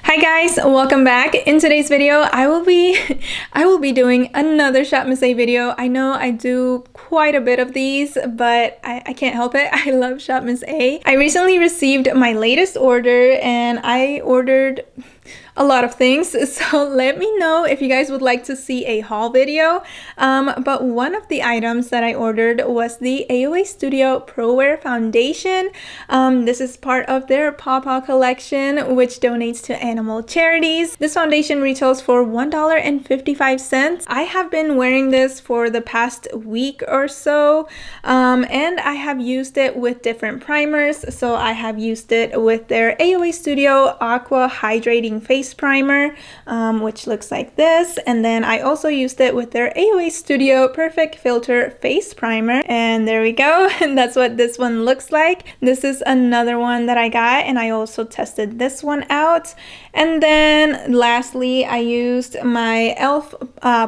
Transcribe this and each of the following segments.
Hi guys, welcome back. In today's video, I will be doing another Shopmissa video. I know I do quite a bit of these, but I can't help it. I love Shopmissa. I recently received my latest order and I ordered a lot of things, so let me know if you guys would like to see a haul video. But one of the items that I ordered was the AOA Studio Prowear foundation. This is part of their Paw collection, which donates to animal charities. This foundation retails for $1.55. I have been wearing this for the past week or so, and I have used it with different primers. So I have used it with their AOA Studio Aqua Hydrating Face Primer, which looks like this, and then I also used it with their AOA Studio Perfect Filter Face Primer, and there we go. And that's what this one looks like. This is another one that I got, and I also tested this one out. And then lastly, I used my e.l.f.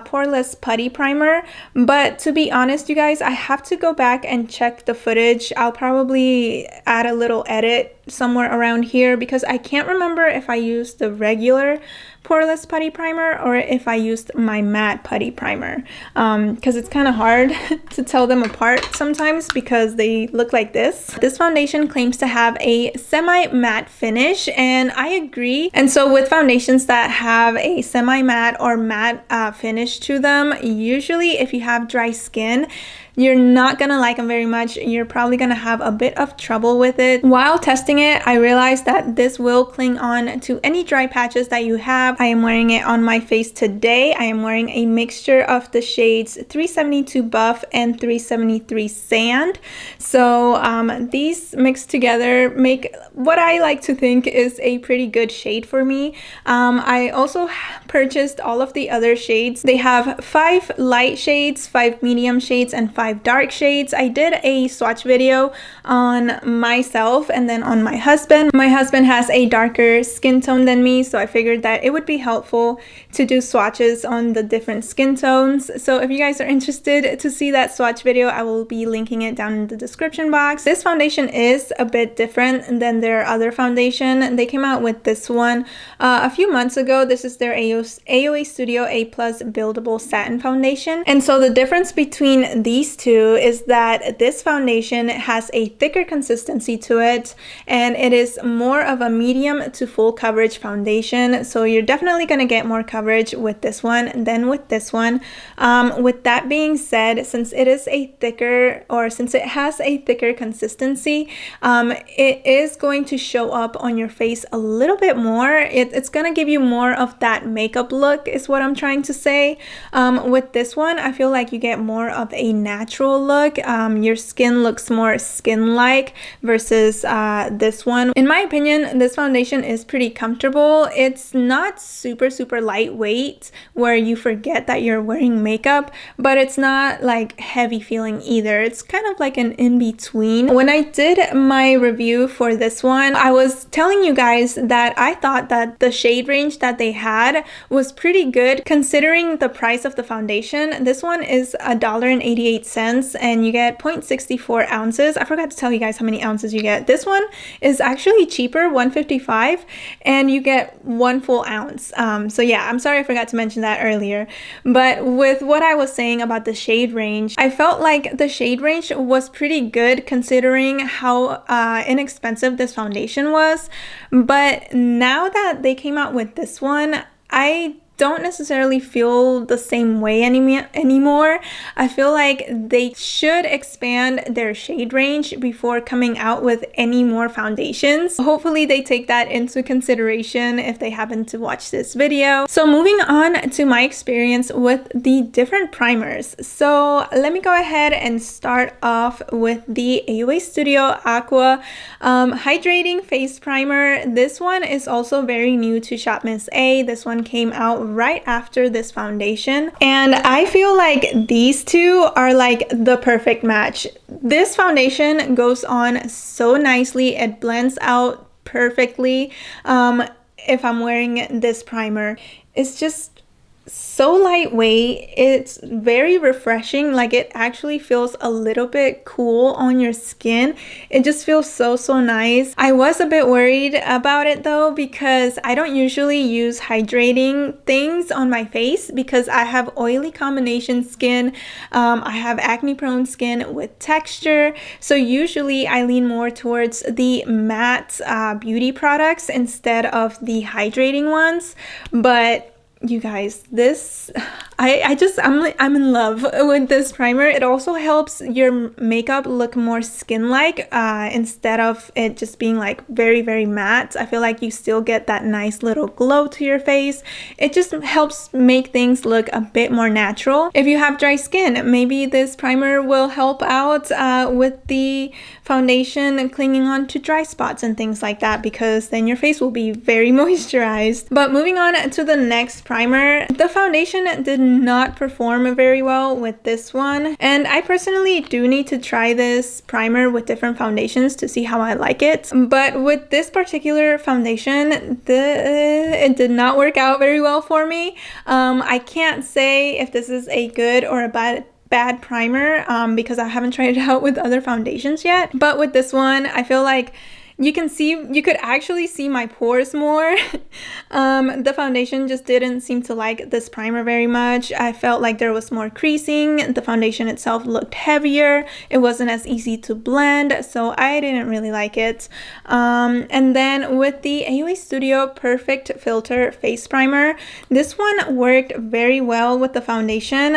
Poreless Putty Primer, but to be honest, you guys, I have to go back and check the footage. I'll probably add a little edit somewhere around here because I can't remember if I used the regular Poreless Putty Primer or if I used my matte putty primer, because it's kind of hard to tell them apart sometimes because they look like this. This foundation claims to have a semi-matte finish, and I agree. And so with foundations that have a semi-matte or matte finish to them, usually if you have dry skin, you're not gonna like them very much. You're probably gonna have a bit of trouble with it. While testing it, I realized that this will cling on to any dry patches that you have. I am wearing it on my face today. I am wearing a mixture of the shades 372 Buff and 373 Sand. So these mixed together make what I like to think is a pretty good shade for me. I also purchased all of the other shades. They have 5 light shades, 5 medium shades, and 5 dark shades. I did a swatch video on myself and then on my husband. My husband has a darker skin tone than me, so I figured that it would be helpful to do swatches on the different skin tones. So if you guys are interested to see that swatch video, I will be linking it down in the description box. This foundation is a bit different than their other foundation. They came out with this one a few months ago. This is their AOA Studio A+ Buildable Satin Foundation. And so the difference between these two is that this foundation has a thicker consistency to it, and it is more of a medium to full coverage foundation. So you're definitely going to get more coverage with this one than with this one. With that being said, since it is a thicker, or since it has a thicker consistency, it is going to show up on your face a little bit more. It's going to give you more of that makeup look is what I'm trying to say. With this one, I feel like you get more of a natural look. Your skin looks more skin-like versus this one. In my opinion, this foundation is pretty comfortable. It's not super lightweight where you forget that you're wearing makeup, but it's not like heavy feeling either. It's kind of like an in-between. When I did my review for this one, I was telling you guys that I thought that the shade range that they had was pretty good considering the price of the foundation. This one is $1.88 and you get 0.64 ounces. I forgot to tell you guys how many ounces you get. This one is actually cheaper, $1.55, and you get 1 full ounce. So yeah, I'm sorry I forgot to mention that earlier. But with what I was saying about the shade range, I felt like the shade range was pretty good considering how inexpensive this foundation was. But now that they came out with this one, I don't necessarily feel the same way anymore. I feel like they should expand their shade range before coming out with any more foundations. Hopefully they take that into consideration if they happen to watch this video. So moving on to my experience with the different primers. So let me go ahead and start off with the AOA Studio Aqua Hydrating Face Primer. This one is also very new to Shopmissa. This one came out right after this foundation, and I feel like these two are like the perfect match. This foundation goes on so nicely. It blends out perfectly if I'm wearing this primer. It's just so lightweight. It's very refreshing. Like, it actually feels a little bit cool on your skin. It just feels so nice. I was a bit worried about it though, because I don't usually use hydrating things on my face because I have oily combination skin. I have acne prone skin with texture. So usually I lean more towards the matte beauty products instead of the hydrating ones. But you guys, this I'm in love with this primer. It also helps your makeup look more skin-like instead of it just being like very matte. I feel like you still get that nice little glow to your face. It just helps make things look a bit more natural. If you have dry skin, maybe this primer will help out with the foundation clinging on to dry spots and things like that, because then your face will be very moisturized. But moving on to the next primer, the foundation did not perform very well with this one, and I personally do need to try this primer with different foundations to see how I like it. But with this particular foundation, it did not work out very well for me. I can't say if this is a good or a bad primer because I haven't tried it out with other foundations yet. But with this one, I feel like you could actually see my pores more. The foundation just didn't seem to like this primer very much. I felt like there was more creasing. The foundation itself looked heavier. It wasn't as easy to blend, so I didn't really like it. And then with the AOA Studio Perfect Filter Face Primer, this one worked very well with the foundation.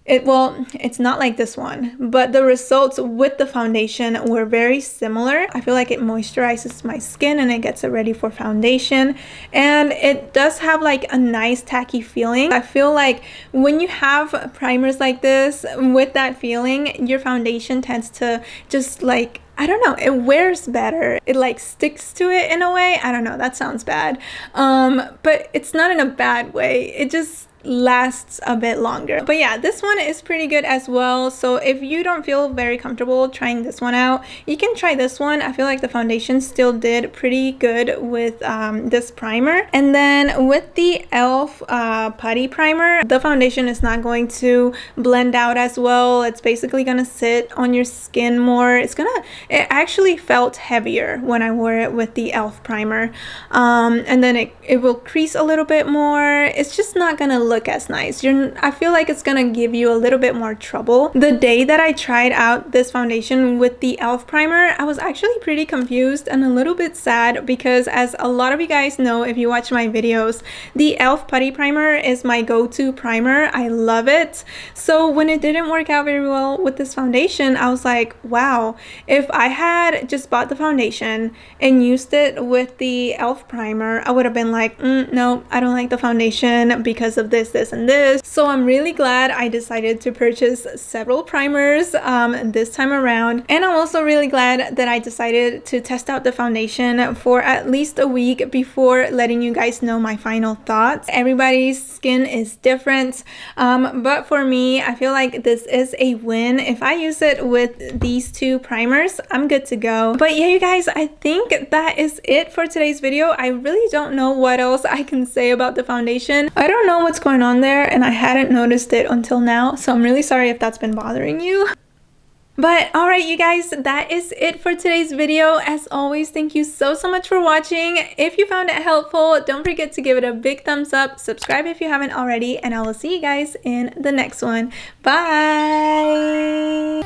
It's not like this one, but the results with the foundation were very similar. I feel like it moisturizes my skin and it gets it ready for foundation, and it does have like a nice tacky feeling. I feel like when you have primers like this with that feeling, your foundation tends to just like, I don't know, it wears better. It like sticks to it in a way. I don't know, that sounds bad. But it's not in a bad way. It just lasts a bit longer. But yeah, this one is pretty good as well. So if you don't feel very comfortable trying this one out, you can try this one. I feel like the foundation still did pretty good with this primer. And then with the e.l.f. Putty Primer, the foundation is not going to blend out as well. It's basically gonna sit on your skin more. It actually felt heavier when I wore it with the e.l.f. primer. And then it will crease a little bit more. It's just not gonna look as nice. I feel like it's gonna give you a little bit more trouble. The day that I tried out this foundation with the e.l.f. primer, I was actually pretty confused and a little bit sad because, as a lot of you guys know if you watch my videos, the e.l.f. Putty Primer is my go-to primer. I love it. So when it didn't work out very well with this foundation, I was like, wow, if I had just bought the foundation and used it with the e.l.f. primer, I would have been like, no, I don't like the foundation because of this, and this. So I'm really glad I decided to purchase several primers this time around. And I'm also really glad that I decided to test out the foundation for at least a week before letting you guys know my final thoughts. Everybody's skin is different, but for me, I feel like this is a win. If I use it with these two primers, I'm good to go. But yeah, you guys, I think that is it for today's video. I really don't know what else I can say about the foundation. I don't know what's going on there, and I hadn't noticed it until now, so I'm really sorry if that's been bothering you. But alright, you guys, that is it for today's video. As always, thank you so much for watching. If you found it helpful, don't forget to give it a big thumbs up, subscribe if you haven't already, and I will see you guys in the next one. Bye!